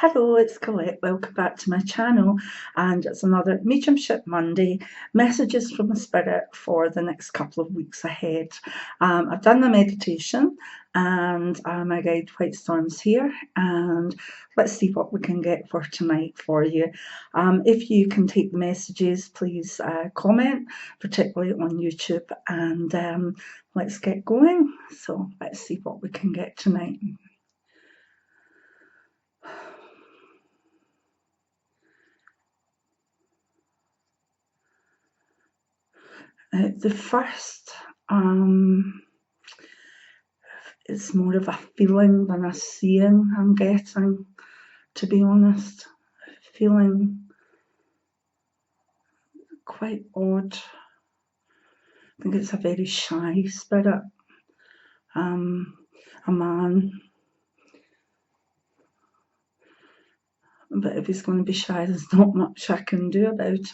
Hello, it's Colette. Welcome back to my channel, and it's another Mediumship Monday, messages from the Spirit for the next couple of weeks ahead. I've done the meditation, and my guide White Storm's here, and let's see what we can get for tonight for you. If you can take the messages, please comment, particularly on YouTube, and let's get going. So let's see what we can get tonight. The first, it's more of a feeling than a seeing I'm getting, to be honest. Feeling quite odd. I think it's a very shy spirit. A man. But if he's going to be shy, there's not much I can do about it.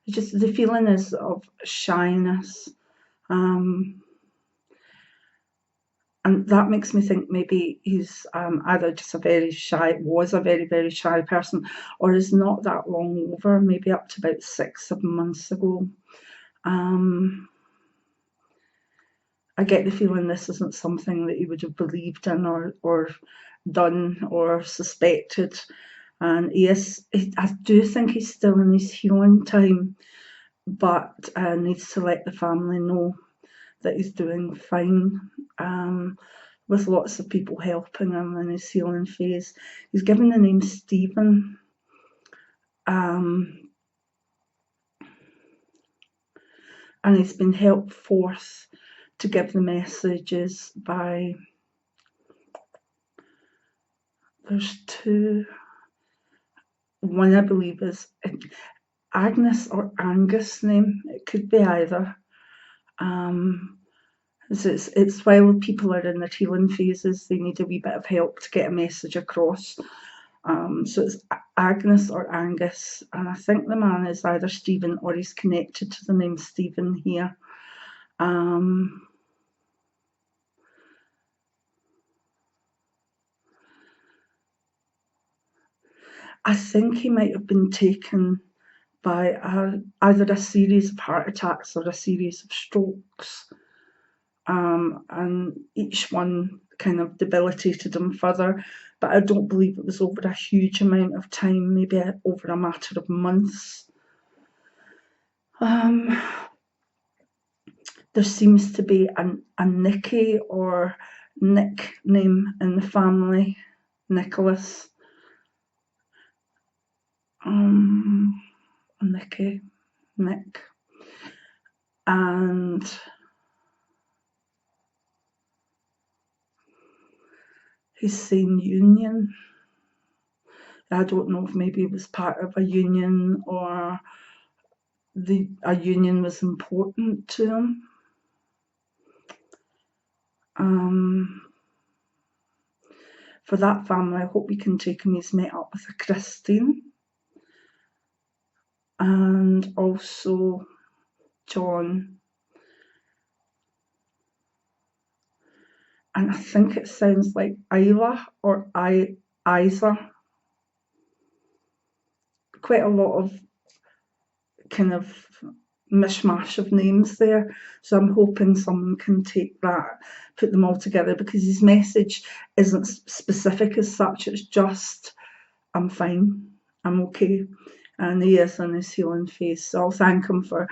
Just the feeling is of shyness. And that makes me think maybe he's either just was a very, very shy person, or is not that long over, maybe up to about 6-7 months ago. I get the feeling this isn't something that he would have believed in or done or suspected. And I do think he's still in his healing time, but needs to let the family know that he's doing fine, with lots of people helping him in his healing phase. He's given the name Stephen. And he's been helped forth to give the messages by, there's two. One I believe is Agnes or Angus' name. It could be either. It's while people are in their healing phases, they need a wee bit of help to get a message across. So it's Agnes or Angus, and I think the man is either Stephen or he's connected to the name Stephen here. I think he might have been taken by either a series of heart attacks or a series of strokes, and each one kind of debilitated him further, but I don't believe it was over a huge amount of time, maybe over a matter of months. There seems to be a Nicky or Nick name in the family, Nicholas. Nicky, Nick, and he's saying union. I don't know if maybe it was part of a union or a union was important to him. For that family, I hope we can take him. He's met up with a Christine and also John. And I think it sounds like Isla or Isa. Quite a lot of kind of mishmash of names there. So I'm hoping someone can take that, put them all together, because his message isn't specific as such. It's just, I'm fine, I'm okay. And he is in his healing phase. So I'll thank him for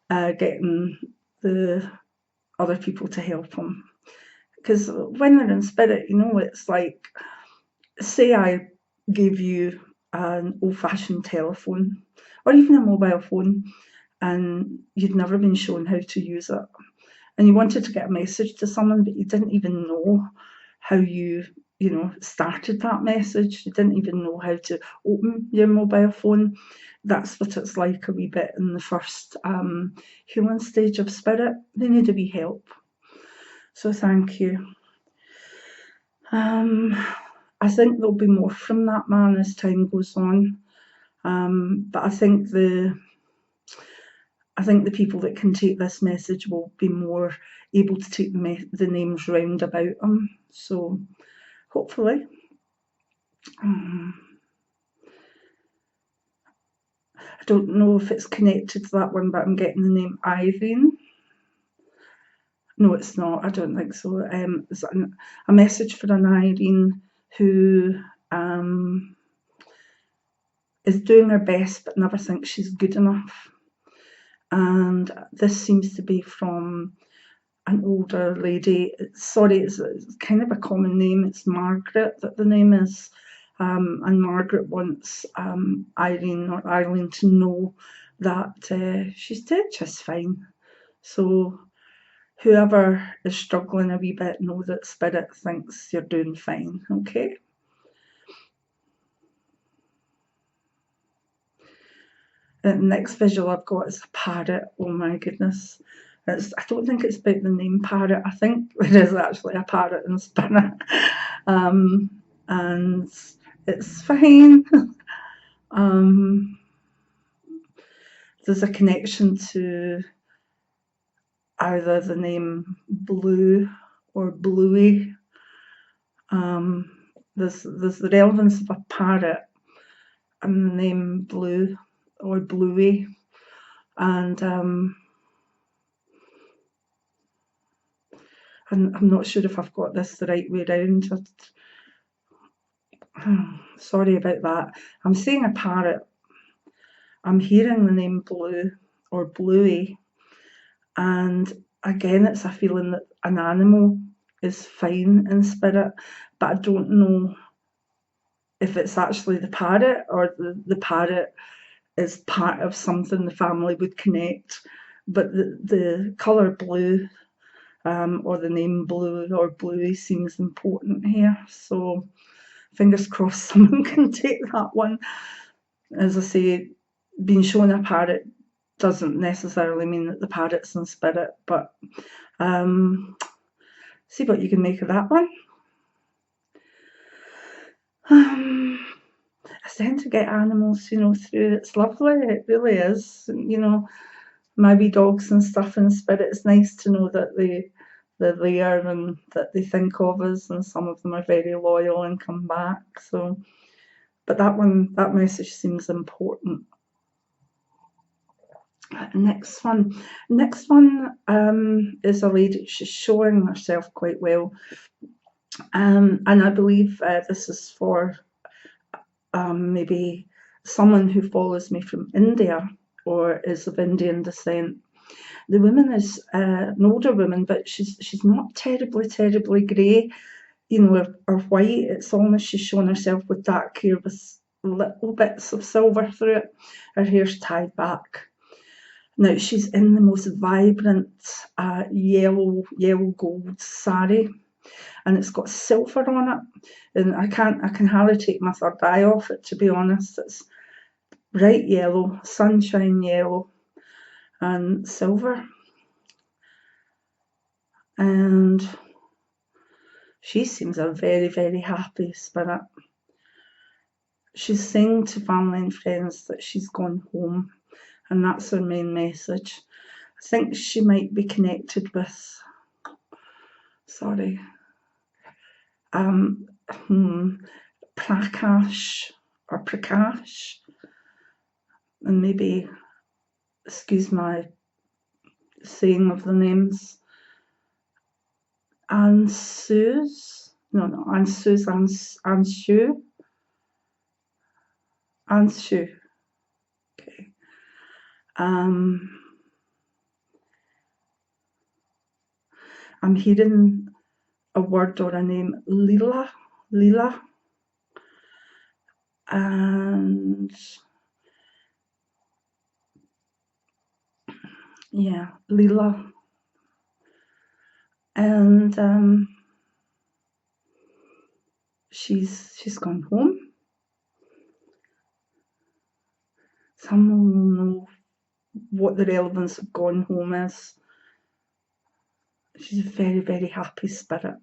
getting the other people to help him. Because when they're in spirit, it's like, say I gave you an old-fashioned telephone or even a mobile phone and you'd never been shown how to use it, and you wanted to get a message to someone, but you didn't even know how you started that message. You didn't even know how to open your mobile phone. That's what it's like a wee bit in the first healing stage of spirit. They need a wee help. So thank you. I think there'll be more from that man as time goes on. But I think the people that can take this message will be more able to take the names round about him. So hopefully. I don't know if it's connected to that one, but I'm getting the name Irene. No, it's not. I don't think so. It's a message for an Irene who is doing her best but never thinks she's good enough. And this seems to be from an older lady. Sorry, it's kind of a common name. It's Margaret that the name is. And Margaret wants Irene or Eileen to know that she's doing just fine. So whoever is struggling a wee bit, know that Spirit thinks you're doing fine, okay? The next visual I've got is a parrot. Oh my goodness. I don't think it's about the name parrot. I think there is actually a parrot in Spirit. And it's fine. There's a connection to either the name Blue or Bluey. There's the relevance of a parrot and the name Blue or Bluey, and I'm not sure if I've got this the right way around. Sorry about that. I'm saying a parrot. I'm hearing the name Blue or Bluey, and again it's a feeling that an animal is fine in Spirit, but I don't know if it's actually the parrot or the parrot is part of something the family would connect. But the colour blue or the name Blue or Bluey seems important here. So fingers crossed someone can take that one. As I say, being shown a parrot doesn't necessarily mean that the parrot's in Spirit, but see what you can make of that one. I tend to get animals, through. It's lovely, it really is. My wee dogs and stuff in Spirit, it's nice to know that they're there and that they think of us, and some of them are very loyal and come back. So, but that message seems important. Next one is a lady. She's showing herself quite well, and I believe this is for maybe someone who follows me from India or is of Indian descent. The woman is an older woman, but she's not terribly grey, or white. It's almost she's shown herself with dark hair with little bits of silver through it. Her hair's tied back. Now she's in the most vibrant yellow gold saree, and it's got silver on it. And I can hardly take my third eye off it, to be honest. It's bright yellow, sunshine yellow, and silver. And she seems a very happy Spirit. She's saying to family and friends that she's gone home, and that's her main message. I think she might be connected with, Prakash or Prakash, and maybe, excuse my saying of the names, Anshu's, Anshu. Okay. I'm hearing a word or a name, Leela, and yeah, Leela, and she's gone home. Someone will know what the relevance of gone home is. She's a very happy Spirit.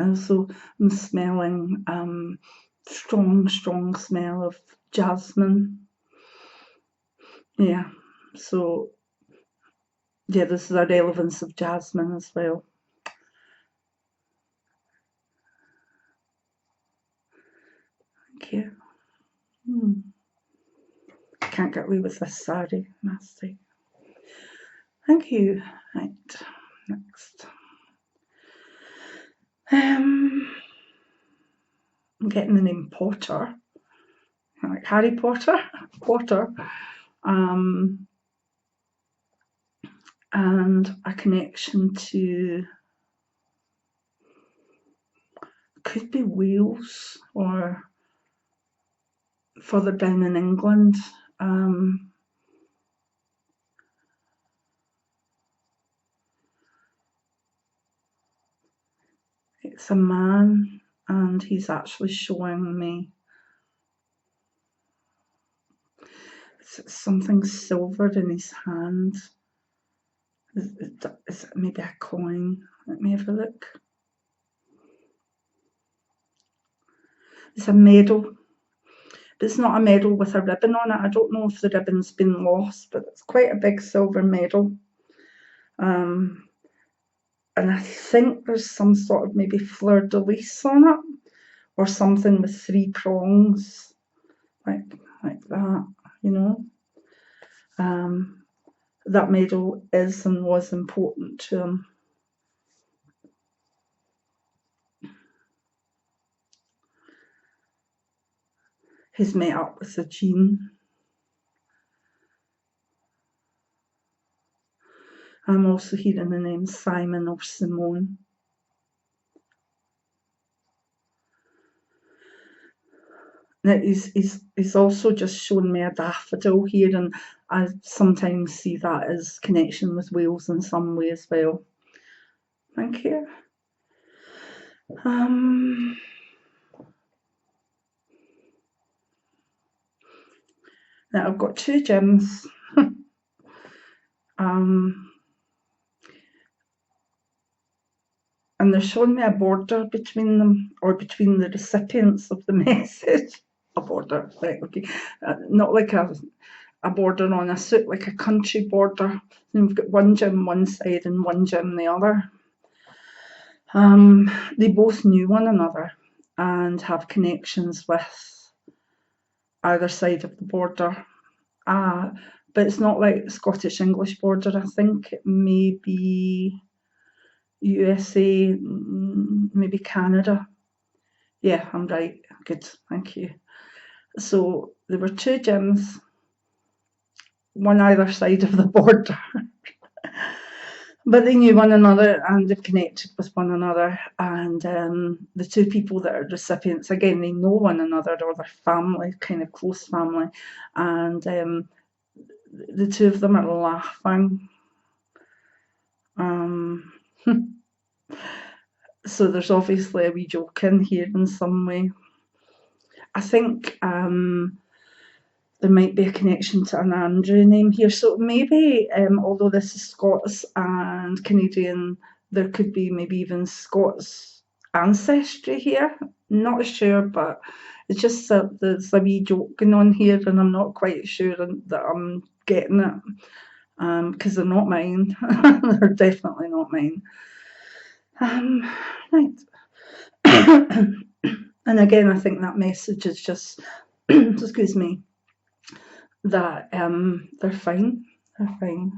And also I'm smelling strong smell of jasmine. Yeah, so yeah, this is a relevance of jasmine as well. Thank you. Can't get away with this, sorry, nasty. Thank you. Right, next. I'm getting the name Potter, like Harry Potter, Potter, and a connection to, could be Wales or further down in England. It's a man, and he's actually showing me something silver in his hand. Is it maybe a coin? Let me have a look. It's a medal, but it's not a medal with a ribbon on it. I don't know if the ribbon's been lost, but it's quite a big silver medal. And I think there's some sort of maybe fleur-de-lis on it, or something with 3 prongs, like that, you know. That medal is and was important to him. He's met up with a Jean. I'm also hearing the name Simon or Simone. Now he's also just shown me a daffodil here, and I sometimes see that as connection with Wales in some way as well. Thank you. Now I've got 2 gems. And they're showing me a border between them, or between the recipients of the message. A border, right, okay. Not like a border on a suit, like a country border. And we've got 1 gem one side and 1 gem the other. They both knew one another and have connections with either side of the border. But it's not like Scottish-English border. I think it may be USA, maybe Canada. Yeah, I'm right. Good, thank you. So there were 2 gems, one either side of the border. But they knew one another and they've connected with one another. And the 2 people that are recipients, again, they know one another, or their family, kind of close family. And the 2 of them are laughing. So there's obviously a wee joke in here in some way. I think there might be a connection to an Andrew name here. So maybe, although this is Scots and Canadian, there could be maybe even Scots ancestry here. Not sure, but it's just that there's a wee joke going on here, and I'm not quite sure that I'm getting it, because they're not mine. They're definitely not mine. Right. And again, I think that message is just, excuse me, that they're fine. They're fine.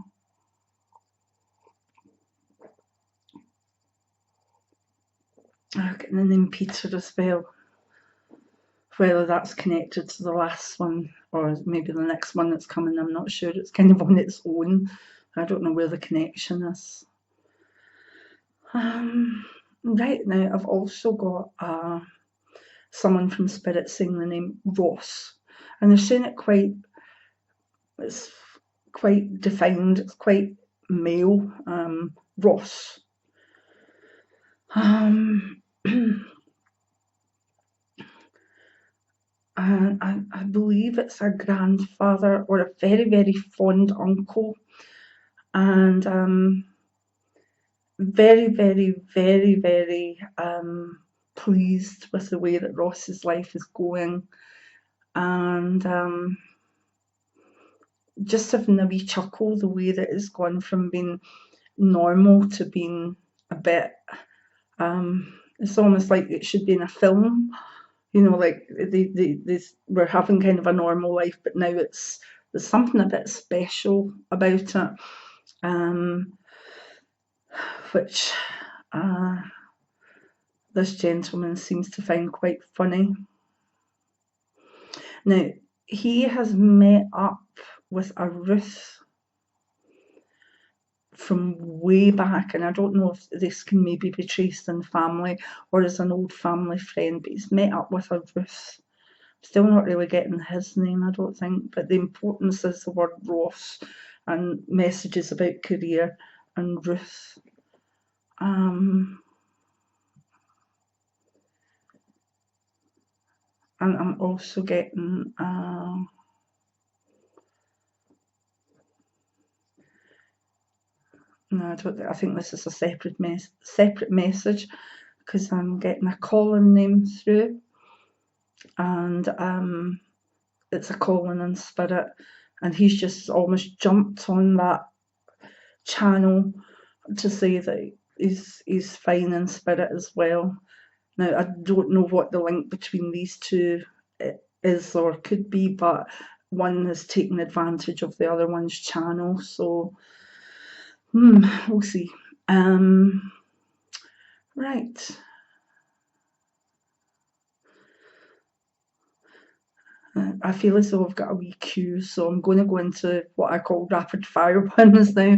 I'm getting the name Peter as well. Whether that's connected to the last one or maybe the next one that's coming, I'm not sure. It's kind of on its own. I don't know where the connection is. Right now, I've also got someone from Spirit saying the name Ross, and they're saying it quite. It's quite defined. It's quite male. Ross. And I believe it's a grandfather or a very, very fond uncle, and very, very, very, very pleased with the way that Ross's life is going, and just having a wee chuckle the way that it's gone from being normal to being a bit, it's almost like it should be in a film. you know, like they were having kind of a normal life, but now there's something a bit special about it, which this gentleman seems to find quite funny. Now, he has met up with a Ruth from way back, and I don't know if this can maybe be traced in family or as an old family friend, but he's met up with a Ruth. Still not really getting his name, I don't think, but the importance is the word Ross and messages about career and Ruth. And I'm also getting no, I think this is a separate message, because I'm getting a Colin name through, and it's a Colin in spirit, and he's just almost jumped on that channel to say that he's fine in spirit as well. Now, I don't know what the link between these two is or could be, but one has taken advantage of the other one's channel, so we'll see. Right. I feel as though I've got a wee queue, so I'm going to go into what I call rapid fire ones now.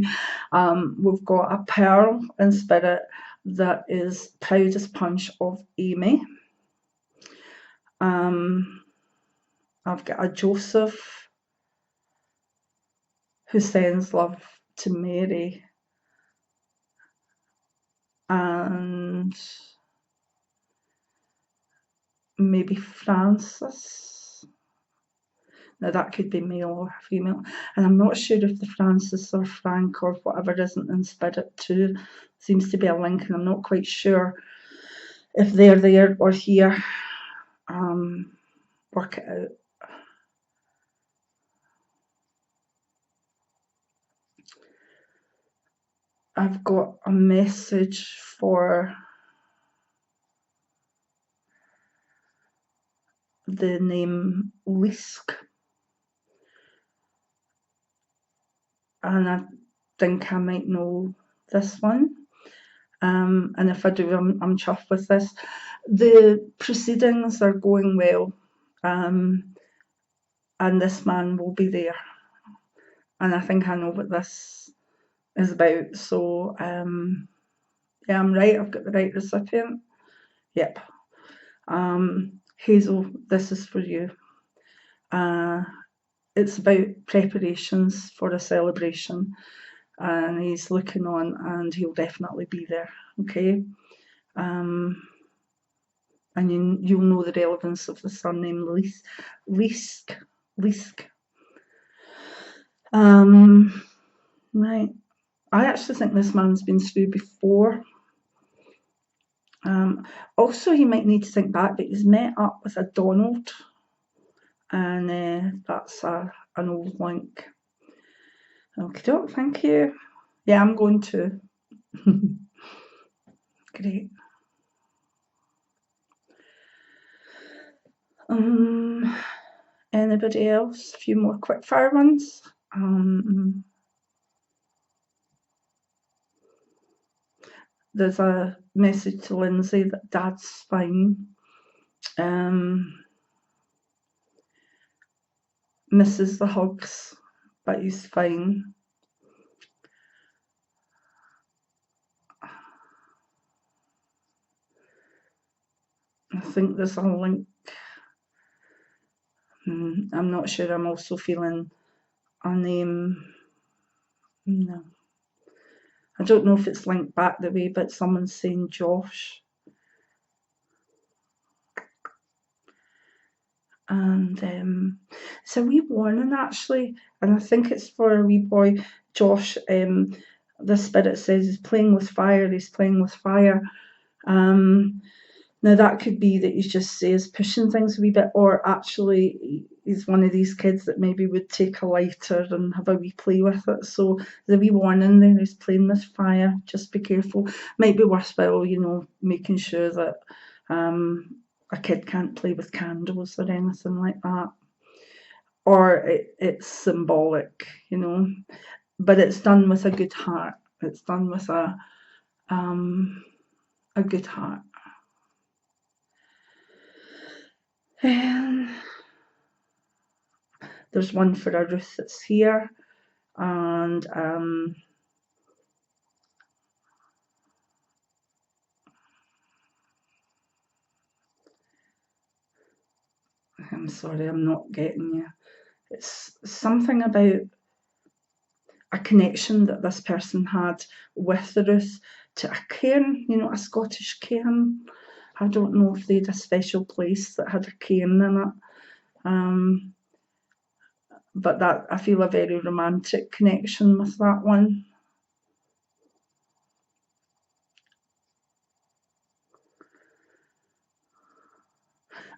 We've got a Pearl in spirit that is proud as punch of Amy. I've got a Joseph who sends love to Mary, and maybe Francis. Now that could be male or female, and I'm not sure if the Francis or Frank or whatever isn't in spirit too. Seems to be a link, and I'm not quite sure if they're there or here. Work it out. I've got a message for the name Lisk, and I think I might know this one. And if I do, I'm chuffed with this. The proceedings are going well, and this man will be there. And I think I know what this is about. So, yeah, I'm right. I've got the right recipient. Yep. Hazel, this is for you. It's about preparations for a celebration, and he's looking on, and he'll definitely be there. Okay. And you'll know the relevance of the surname Lisk. Right. I actually think this man's been through before. Also, you might need to think back, but he's met up with a Donald, and that's an old link. Okay, thank you. Yeah, I'm going to. Great. Anybody else? A few more quick fire ones. There's a message to Lindsay that Dad's fine. Misses the hugs, but he's fine. I think there's a link. I'm not sure. I'm also feeling a name. No. I don't know if it's linked back the way, but someone's saying Josh. And it's a wee warning actually, and I think it's for a wee boy, Josh. The spirit says he's playing with fire. He's playing with fire. Now that could be that he just says pushing things a wee bit, or actually he's one of these kids that maybe would take a lighter and have a wee play with it. So there's a wee warning there, he's playing with fire, just be careful. Might be worthwhile, making sure that a kid can't play with candles or anything like that. Or it's symbolic, you know, but it's done with a good heart. It's done with a good heart. And there's one for a Ruth that's here, and I'm sorry, I'm not getting you. It's something about a connection that this person had with the Ruth to a cairn, you know, a Scottish cairn. I don't know if they had a special place that had a cairn in it. But that I feel a very romantic connection with that one.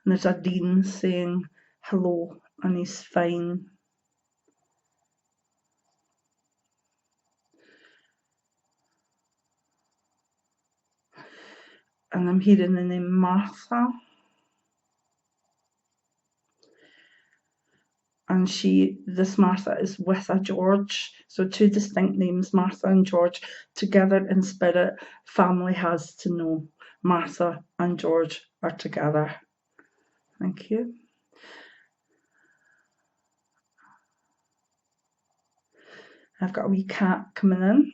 And there's a Dean saying hello and he's fine. And I'm hearing the name Martha. And this Martha is with a George. So two distinct names, Martha and George, together in spirit. Family has to know Martha and George are together. Thank you. I've got a wee cat coming in.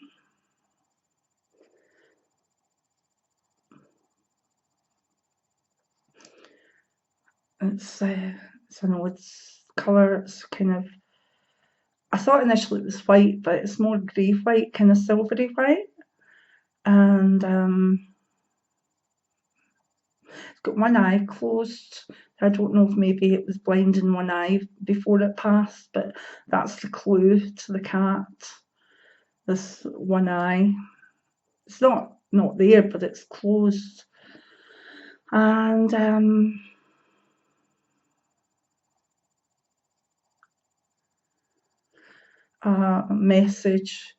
It's an odd colour. It's kind of, I thought initially it was white, but it's more grey white, kind of silvery white. And it's got one eye closed. I don't know if maybe it was blind in one eye before it passed, but that's the clue to the cat. This one eye. It's not there, but it's closed. And a message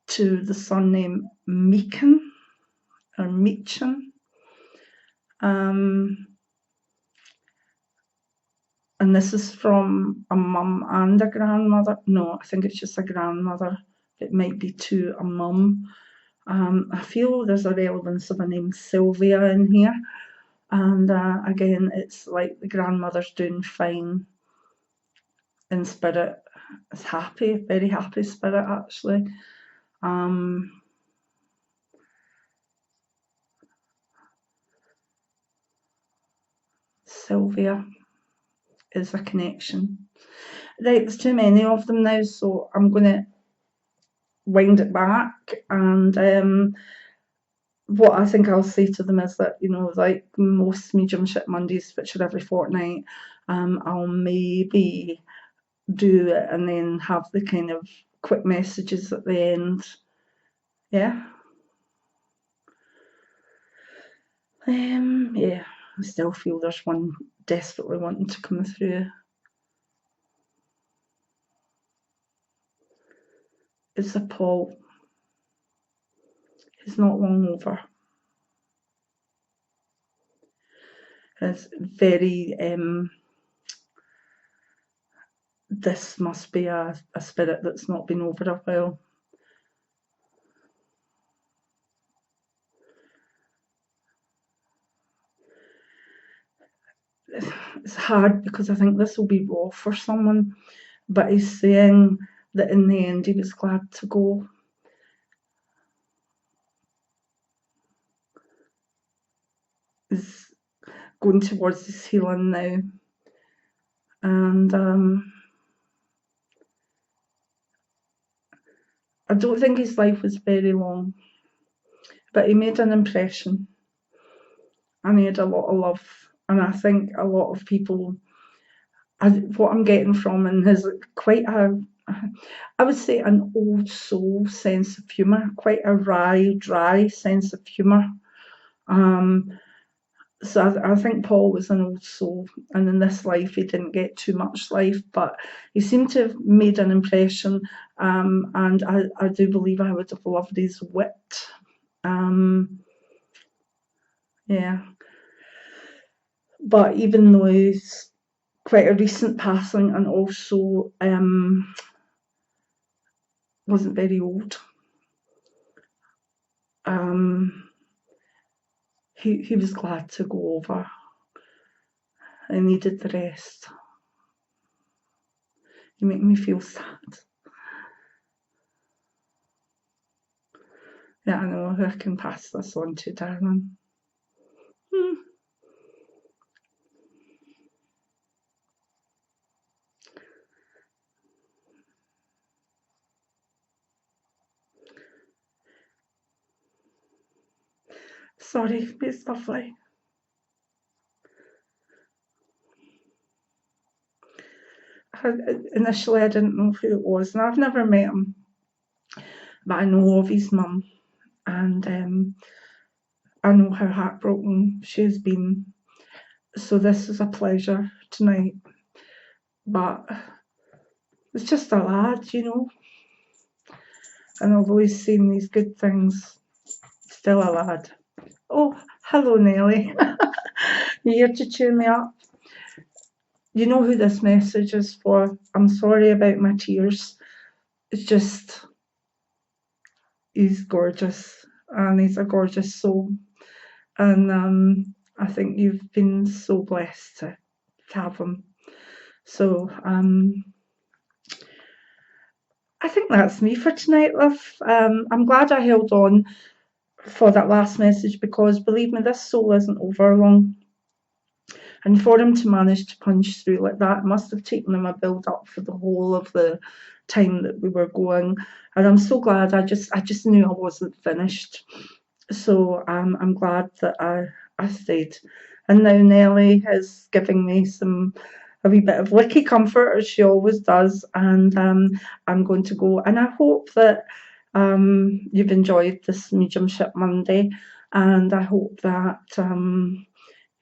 to the son named Meekin or Meechin. And this is from a mum and a grandmother. No, I think it's just a grandmother. It might be to a mum. I feel there's a relevance of a name Sylvia in here. And again, it's like the grandmother's doing fine in spirit. It's happy, very happy spirit actually. Sylvia is a connection. Right, there's too many of them now, so I'm going to wind it back. And what I think I'll say to them is that, you know, like most mediumship Mondays, which are every fortnight, I'll maybe do it and then have the kind of quick messages at the end. Yeah. Yeah, I still feel there's one desperately wanting to come through. It's a Paul. He's not long over. It's very, this must be a spirit that's not been over a while. It's hard because I think this will be raw for someone, but he's saying that in the end he was glad to go. He's going towards his healing now. And I don't think his life was very long, but he made an impression and he had a lot of love. And I think a lot of people, what I'm getting from him is quite I would say an old soul sense of humour, quite a wry, dry sense of humour. So I think Paul was an old soul, and in this life he didn't get too much life, but he seemed to have made an impression, and I do believe I would have loved his wit. Yeah. But even though he's quite a recent passing and also wasn't very old, he was glad to go over. I needed the rest. You make me feel sad. Yeah, I know who I can pass this on to, darling. Sorry, it's lovely. Initially, I didn't know who it was, and I've never met him, but I know of his mum, and I know how heartbroken she has been. So this is a pleasure tonight, but it's just a lad, you know, and although he's saying these good things, still a lad. Oh, hello, Nellie. You're here to cheer me up. You know who this message is for. I'm sorry about my tears. It's just, he's gorgeous, and he's a gorgeous soul. And I think you've been so blessed to have him. So I think that's me for tonight, love. I'm glad I held on for that last message, because believe me, this soul isn't over long. And for him to manage to punch through like that, it must have taken him a build up for the whole of the time that we were going. And I'm so glad. I just knew I wasn't finished. So I'm glad that I stayed. And now Nellie is giving me a wee bit of licky comfort, as she always does. And I'm going to go. And I hope that you've enjoyed this Mediumship Monday. And I hope that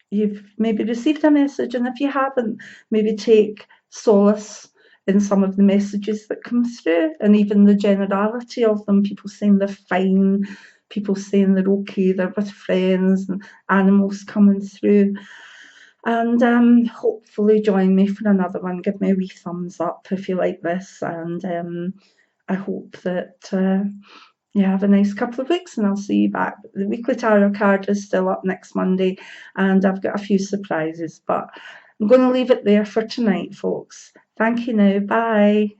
you've maybe received a message, and if you haven't, maybe take solace in some of the messages that come through, and even the generality of them. People saying they're fine, people saying they're okay, they're with friends, and animals coming through. And hopefully join me for another one. Give me a wee thumbs up if you like this, and I hope that you have a nice couple of weeks, and I'll see you back. The weekly tarot card is still up next Monday, and I've got a few surprises, but I'm going to leave it there for tonight, folks. Thank you now. Bye.